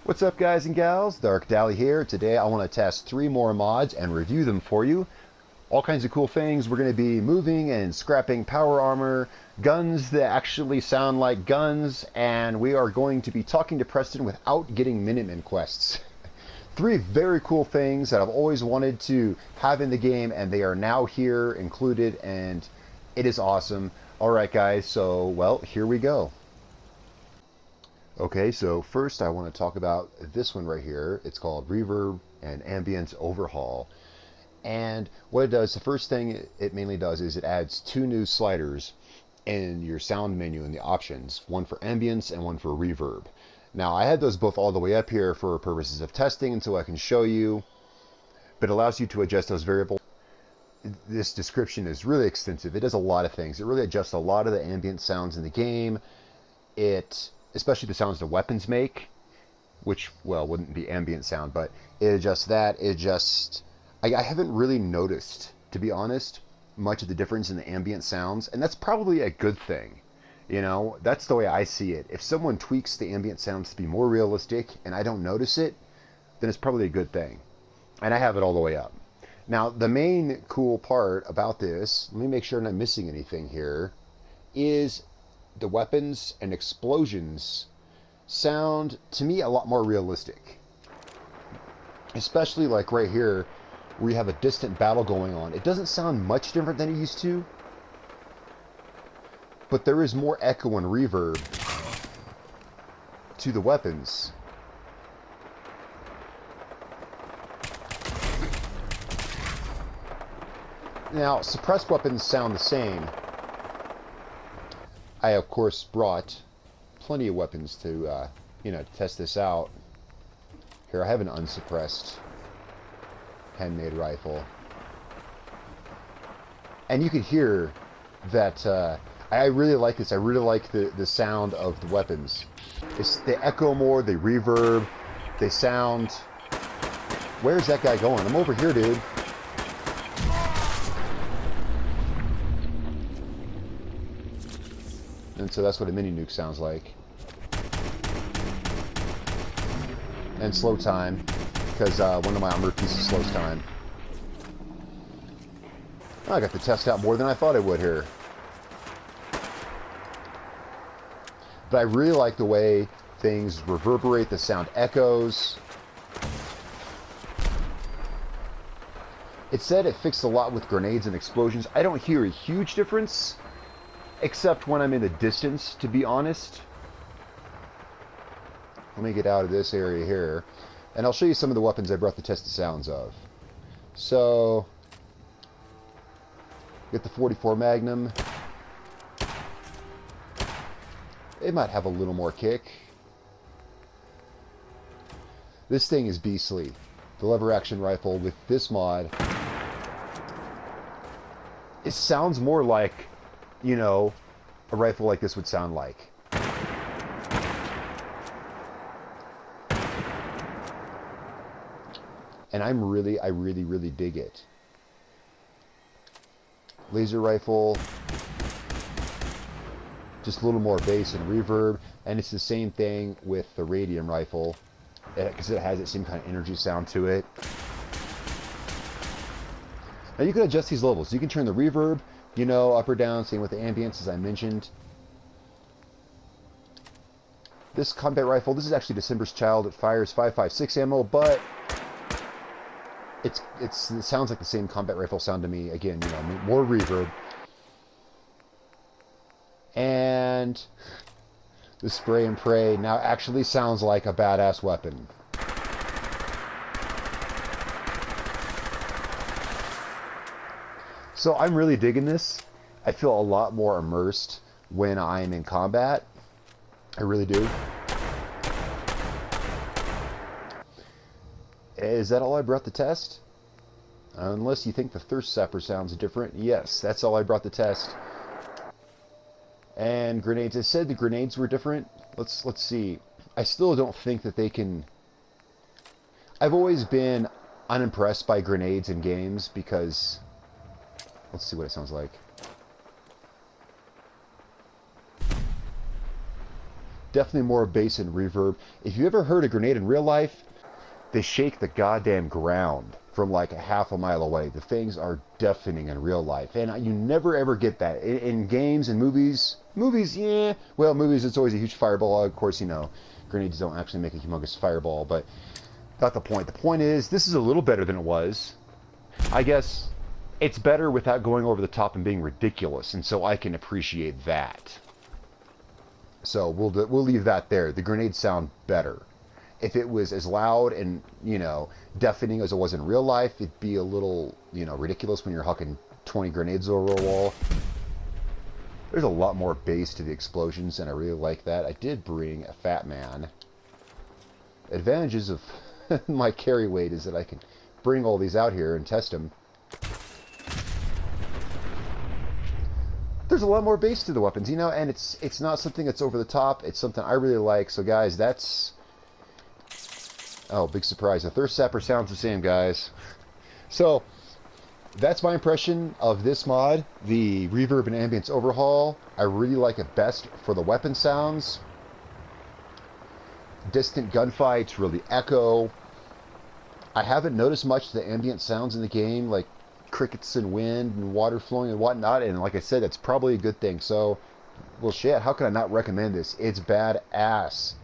What's up, guys and gals? Darkdally here. Today I want to test 3 more mods and review them for you. All kinds of cool things. We're going to be moving and scrapping power armor, guns that actually sound like guns, and we are going to be talking to Preston without getting Minutemen Quests. 3 very cool things that I've always wanted to have in the game, and they are now here included, and it is awesome. Alright guys, so, well, here we go. Okay, so first I want to talk about this one right here. It's called Reverb and Ambience Overhaul. And what it does, the first thing it mainly does is it adds 2 new sliders in your sound menu in the options. One for ambience and one for reverb. Now I had those both all the way up here for purposes of testing and so I can show you. But it allows you to adjust those variables. This description is really extensive. It does a lot of things. It really adjusts a lot of the ambient sounds in the game. Especially the sounds the weapons make, which, well, wouldn't be ambient sound, but it adjusts that. I haven't really noticed, to be honest, much of the difference in the ambient sounds, and that's probably a good thing. You know, that's the way I see it. If someone tweaks the ambient sounds to be more realistic and I don't notice it, then it's probably a good thing. And I have it all the way up. Now, the main cool part about this, let me make sure I'm not missing anything here, is the weapons and explosions sound, to me, a lot more realistic. Especially like right here, where you have a distant battle going on. It doesn't sound much different than it used to, but there is more echo and reverb to the weapons. Now, suppressed weapons sound the same. I, of course, brought plenty of weapons to, to test this out. Here, I have an unsuppressed handmade rifle. And you can hear that, I really like this. I really like the sound of the weapons. They echo more, they reverb, they sound... Where's that guy going? I'm over here, dude. And so that's what a mini nuke sounds like. And slow time, because one of my armored pieces slows time. I got to test out more than I thought I would here. But I really like the way things reverberate, the sound echoes. It said it fixed a lot with grenades and explosions. I don't hear a huge difference. Except when I'm in the distance, to be honest. Let me get out of this area here. And I'll show you some of the weapons I brought to test the sounds of. So, get the 44 Magnum. It might have a little more kick. This thing is beastly. The lever action rifle with this mod. It sounds more like, you know, a rifle like this would sound like. And I really dig it. Laser rifle, just a little more bass and reverb, and it's the same thing with the radium rifle, because it has that same kind of energy sound to it. Now you can adjust these levels. You can turn the reverb, you know, up or down, same with the ambience as I mentioned. This combat rifle, this is actually December's Child. It fires 5.56 ammo, but it sounds like the same combat rifle sound to me. Again, you know, more reverb. And the spray and pray now actually sounds like a badass weapon. So I'm really digging this. I feel a lot more immersed when I'm in combat. I really do. Is that all I brought to test? Unless you think the Thirst Sapper sounds different. Yes, that's all I brought to test. And grenades. I said the grenades were different. Let's see. I still don't think that they can... I've always been unimpressed by grenades in games because... Let's see what it sounds like. definitely more bass and reverb. If you ever heard a grenade in real life, they shake the goddamn ground from like a half a mile away. The things are deafening in real life, and you never ever get that in games and movies. Movies, yeah. Well, movies, it's always a huge fireball. Of course, you know, grenades don't actually make a humongous fireball, but not the point. The point is, this is a little better than it was. I guess it's better without going over the top and being ridiculous, and so I can appreciate that. So we'll leave that there. The grenades sound better. If it was as loud and, you know, deafening as it was in real life, it'd be a little, you know, ridiculous when you're hucking 20 grenades over a wall. There's a lot more bass to the explosions, and I really like that. I did bring a fat man. Advantages of my carry weight is that I can bring all these out here and test them. There's a lot more bass to the weapons, you know, and it's not something that's over the top. It's something I really like. So, guys, that's... Oh, big surprise. The Thirst Sapper sounds the same, guys. So, that's my impression of this mod, the Reverb and Ambience Overhaul. I really like it best for the weapon sounds. Distant gunfights really echo. I haven't noticed much of the ambient sounds in the game, like crickets and wind and water flowing and whatnot, and like I said, that's probably a good thing. So, well, shit, how can I not recommend this? It's badass.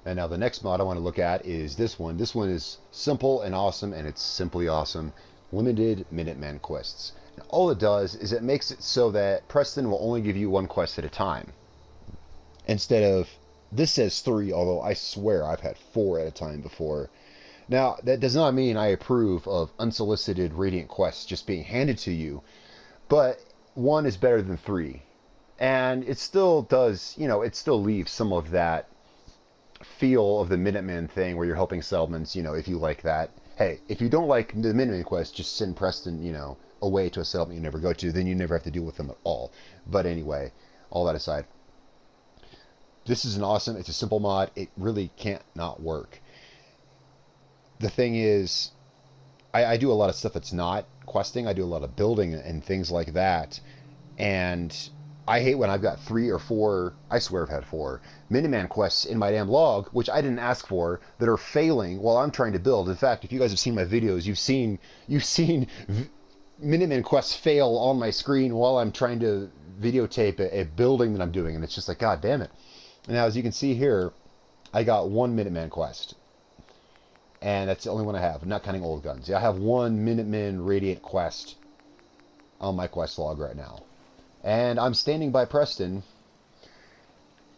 And now the next mod I want to look at is this one. This one is simple and awesome, and it's simply awesome. Limited Minutemen Quests. And all it does is it makes it so that Preston will only give you one quest at a time. Instead of, this says 3, although I swear I've had 4 at a time before. Now, that does not mean I approve of unsolicited Radiant quests just being handed to you, but 1 is better than 3. And it still does, you know, it still leaves some of that feel of the Minutemen thing where you're helping settlements, you know, if you like that. Hey, if you don't like the Minutemen quest, just send Preston, you know, away to a settlement you never go to, then you never have to deal with them at all. But anyway, all that aside, this is an awesome, it's a simple mod, it really can't not work. The thing is, I do a lot of stuff that's not questing. I do a lot of building and things like that. And I hate when I've got 3 or 4, I swear I've had 4, Minuteman quests in my damn log, which I didn't ask for, that are failing while I'm trying to build. In fact, if you guys have seen my videos, you've seen Minuteman quests fail on my screen while I'm trying to videotape a building that I'm doing. And it's just like, God damn it. Now, as you can see here, I got 1 Minuteman quest. And that's the only one I have. I'm not counting old guns. Yeah, I have 1 Minutemen Radiant quest on my quest log right now. And I'm standing by Preston,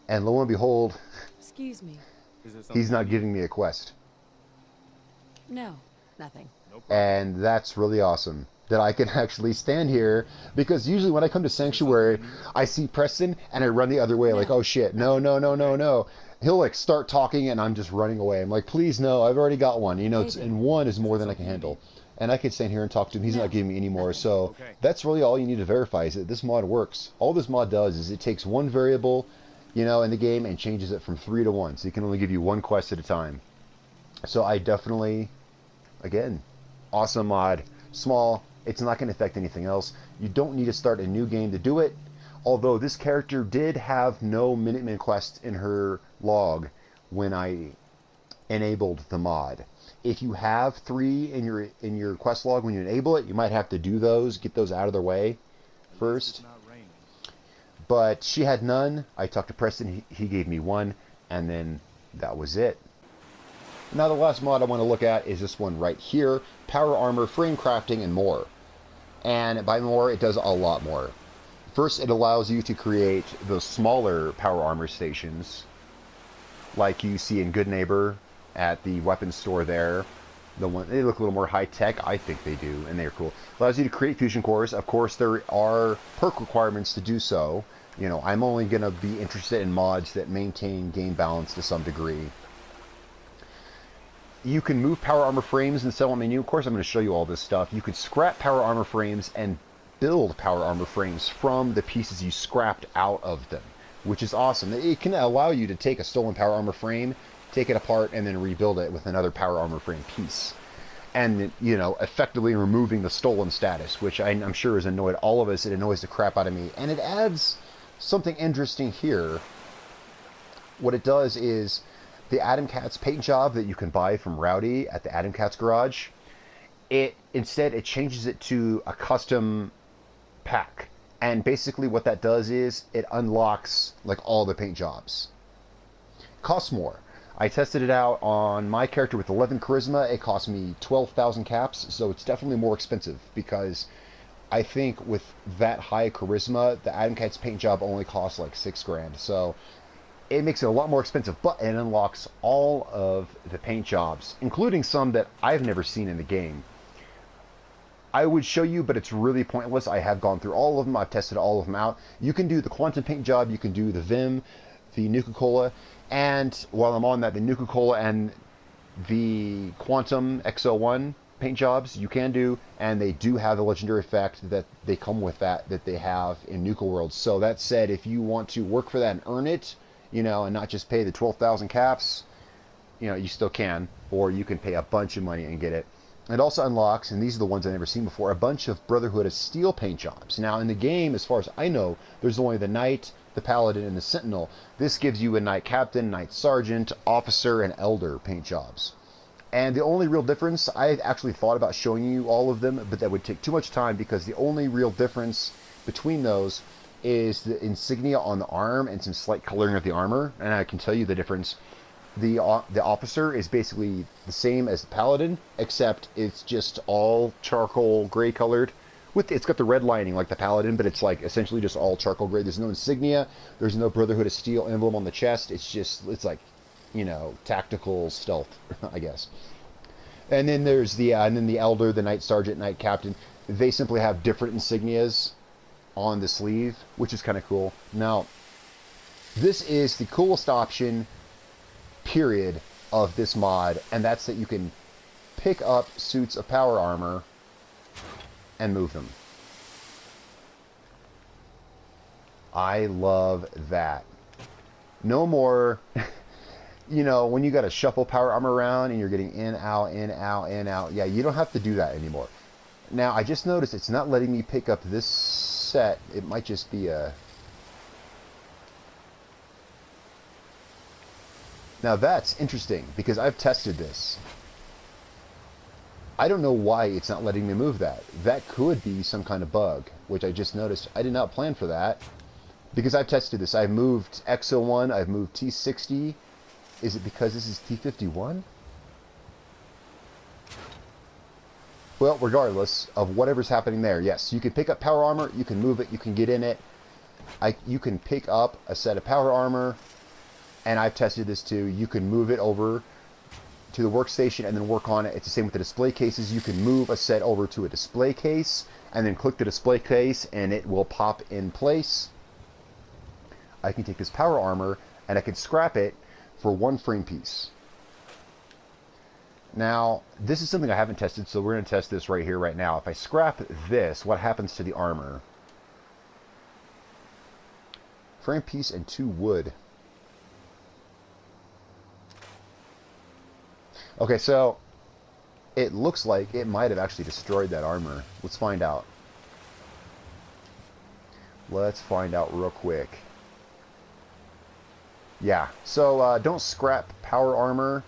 and lo and behold, excuse me, he's not giving me a quest. No, nothing. And that's really awesome, that I can actually stand here, because usually when I come to Sanctuary, I see Preston, and I run the other way, like, oh shit, no. He'll like start talking, and I'm just running away. I'm like, please, no, I've already got one. You know, and 1 is more than I can handle. And I could stand here and talk to him. He's not giving me any more. So that's really all you need to verify, is that this mod works. All this mod does is it takes 1 variable, you know, in the game and changes it from 3 to 1. So he can only give you 1 quest at a time. So I definitely, again, awesome mod. Small. It's not going to affect anything else. You don't need to start a new game to do it. Although this character did have no Minutemen quest in her log when I enabled the mod. If you have 3 in your quest log when you enable it, you might have to do those, get those out of the way first. But she had none. I talked to Preston, he gave me 1, and then that was it. Now the last mod I want to look at is this one right here, Power Armor, Frame Crafting, and more. And by more, it does a lot more. First, it allows you to create the smaller Power Armor stations, like you see in Good Neighbor at the weapons store there. They look a little more high-tech. I think they do, and they're cool. Allows you to create fusion cores. Of course, there are perk requirements to do so. You know, I'm only going to be interested in mods that maintain game balance to some degree. You can move power armor frames in the settlement menu. Of course, I'm going to show you all this stuff. You could scrap power armor frames and build power armor frames from the pieces you scrapped out of them, which is awesome. It can allow you to take a stolen power armor frame, take it apart, and then rebuild it with another power armor frame piece. And, you know, effectively removing the stolen status, which I'm sure has annoyed all of us. It annoys the crap out of me. And it adds something interesting here, what it does is the Adam Cat's paint job that you can buy from Rowdy at the Adam Cat's garage, it changes it to a custom pack. And basically what that does is it unlocks like all the paint jobs. It costs more. I tested it out on my character with 11 charisma. It cost me 12,000 caps, so it's definitely more expensive because I think with that high charisma, the Adam Cat's paint job only costs like 6 grand. So it makes it a lot more expensive, but it unlocks all of the paint jobs, including some that I've never seen in the game. I would show you, but it's really pointless. I have gone through all of them. I've tested all of them out. You can do the Quantum paint job. You can do the Vim, the Nuka-Cola. And while I'm on that, the Nuka-Cola and the Quantum XO1 paint jobs you can do. And they do have the legendary effect that they come with that they have in Nuka World. So that said, if you want to work for that and earn it, and not just pay the 12,000 caps, you still can. Or you can pay a bunch of money and get it. It also unlocks, and these are the ones I've never seen before, a bunch of Brotherhood of Steel paint jobs. Now, in the game, as far as I know, there's only the Knight, the Paladin, and the Sentinel. This gives you a Knight Captain, Knight Sergeant, Officer, and Elder paint jobs. And the only real difference, I actually thought about showing you all of them, but that would take too much time because the only real difference between those is the insignia on the arm and some slight coloring of the armor. And I can tell you the difference. The officer is basically the same as the paladin, except it's just all charcoal gray colored. It's got the red lining like the paladin, but it's like essentially just all charcoal gray. There's no insignia. There's no Brotherhood of Steel emblem on the chest. It's like, tactical stealth, I guess. And then there's the elder, the Knight Sergeant, Knight Captain. They simply have different insignias on the sleeve, which is kind of cool. Now, this is the coolest option period of this mod, and that's that you can pick up suits of power armor and move them. I love that. No more when you got to shuffle power armor around and you're getting in, out, in, out, in, out. Yeah, you don't have to do that anymore. Now, I just noticed it's not letting me pick up this set. It might just be a... Now that's interesting, because I've tested this. I don't know why it's not letting me move that. That could be some kind of bug, which I just noticed. I did not plan for that, because I've tested this. I've moved XO1, I've moved T60. Is it because this is T51? Well, regardless of whatever's happening there, yes, you can pick up power armor, you can move it, you can get in it. You can pick up a set of power armor, and I've tested this too. You can move it over to the workstation and then work on it. It's the same with the display cases. You can move a set over to a display case and then click the display case and it will pop in place. I can take this power armor and I can scrap it for 1 frame piece. Now, this is something I haven't tested, so we're going to test this right here, right now. If I scrap this, what happens to the armor? Frame piece and 2 wood. Okay, so it looks like it might have actually destroyed that armor. Let's find out. Let's find out real quick. Yeah, so don't scrap power armor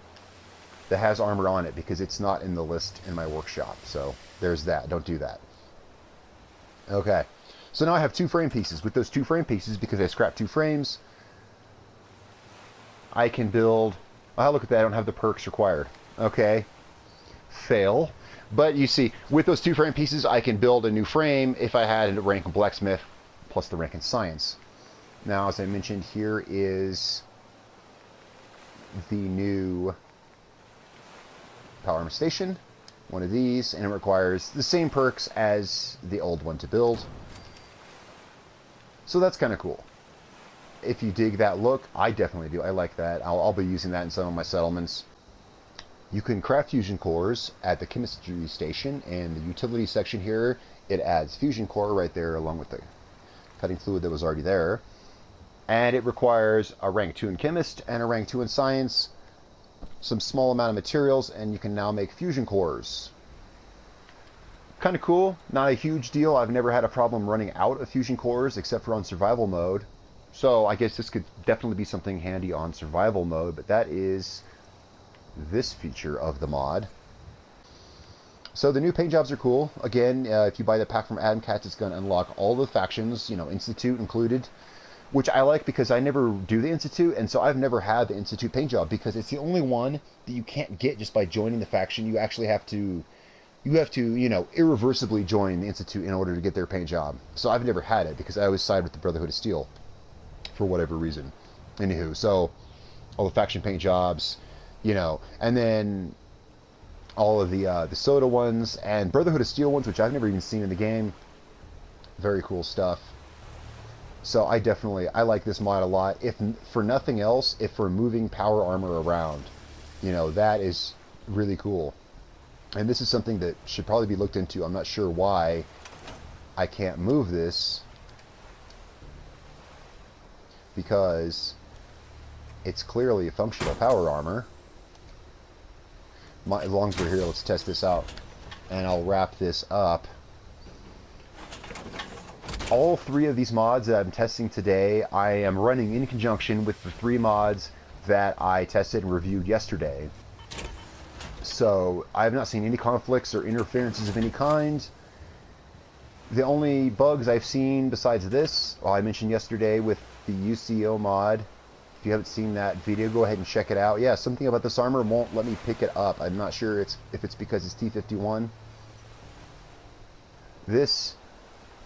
that has armor on it because it's not in the list in my workshop. So there's that. Don't do that. Okay, so now I have 2 frame pieces. With those 2 frame pieces, because I scrapped 2 frames, I can build... Oh, look at that. I don't have the perks required. Okay. Fail. But you see, with those 2 frame pieces, I can build a new frame if I had a rank in blacksmith plus the rank in science. Now, as I mentioned, here is the new power armor station. One of these, and it requires the same perks as the old one to build. So that's kind of cool. If you dig that look, I definitely do. I like that. I'll be using that in some of my settlements. You can craft fusion cores at the chemistry station, and the utility section here, it adds fusion core right there along with the cutting fluid that was already there. And it requires a rank 2 in chemist and a rank 2 in science, some small amount of materials, and you can now make fusion cores. Kind of cool. Not a huge deal. I've never had a problem running out of fusion cores except for on survival mode. So I guess this could definitely be something handy on survival mode, but that is this feature of the mod. So the new paint jobs are cool. Again, if you buy the pack from Adam Katz, it's going to unlock all the factions, you know, Institute included, which I like because I never do the Institute, and so I've never had the Institute paint job because it's the only one that you can't get just by joining the faction. You actually have to, you know, irreversibly join the Institute in order to get their paint job. So I've never had it because I always side with the Brotherhood of Steel for whatever reason. Anywho, so all the faction paint jobs, you know, and then all of the soda ones and Brotherhood of Steel ones, which I've never even seen in the game. Very cool stuff. So I like this mod a lot. If for nothing else, if for moving power armor around, you know, that is really cool. And this is something that should probably be looked into. I'm not sure why I can't move this, because it's clearly a functional power armor. As long as we're here, let's test this out. And I'll wrap this up. All three of these mods that I'm testing today, I am running in conjunction with the 3 mods that I tested and reviewed yesterday. So I have not seen any conflicts or interferences of any kind. The only bugs I've seen besides this, well, I mentioned yesterday with the UCO mod. If you haven't seen that video, go ahead and check it out. Yeah, something about this armor won't let me pick it up. I'm not sure if it's because it's T51.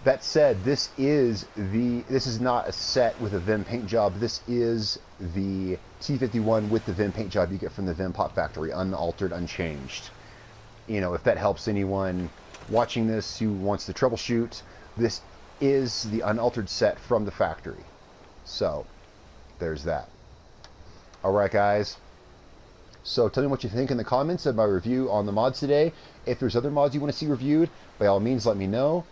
That said, this is not a set with a Vim paint job. This is the T51 with the Vim paint job you get from the Vim Pop Factory, unaltered, unchanged. You know, if that helps anyone watching this who wants to troubleshoot, this is the unaltered set from the factory. So there's that. Alright guys, so tell me what you think in the comments of my review on the mods today. If there's other mods you want to see reviewed, by all means let me know.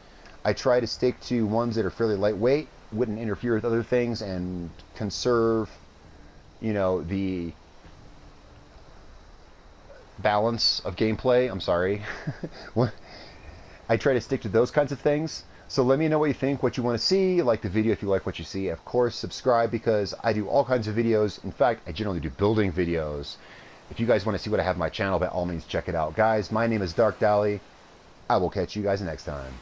I try to stick to ones that are fairly lightweight, wouldn't interfere with other things, and conserve, you know, the balance of gameplay. I'm sorry. I try to stick to those kinds of things. So let me know what you think, what you want to see. Like the video if you like what you see. Of course, subscribe because I do all kinds of videos. In fact, I generally do building videos. If you guys want to see what I have on my channel, by all means check it out. Guys, my name is Darkdally. I will catch you guys next time.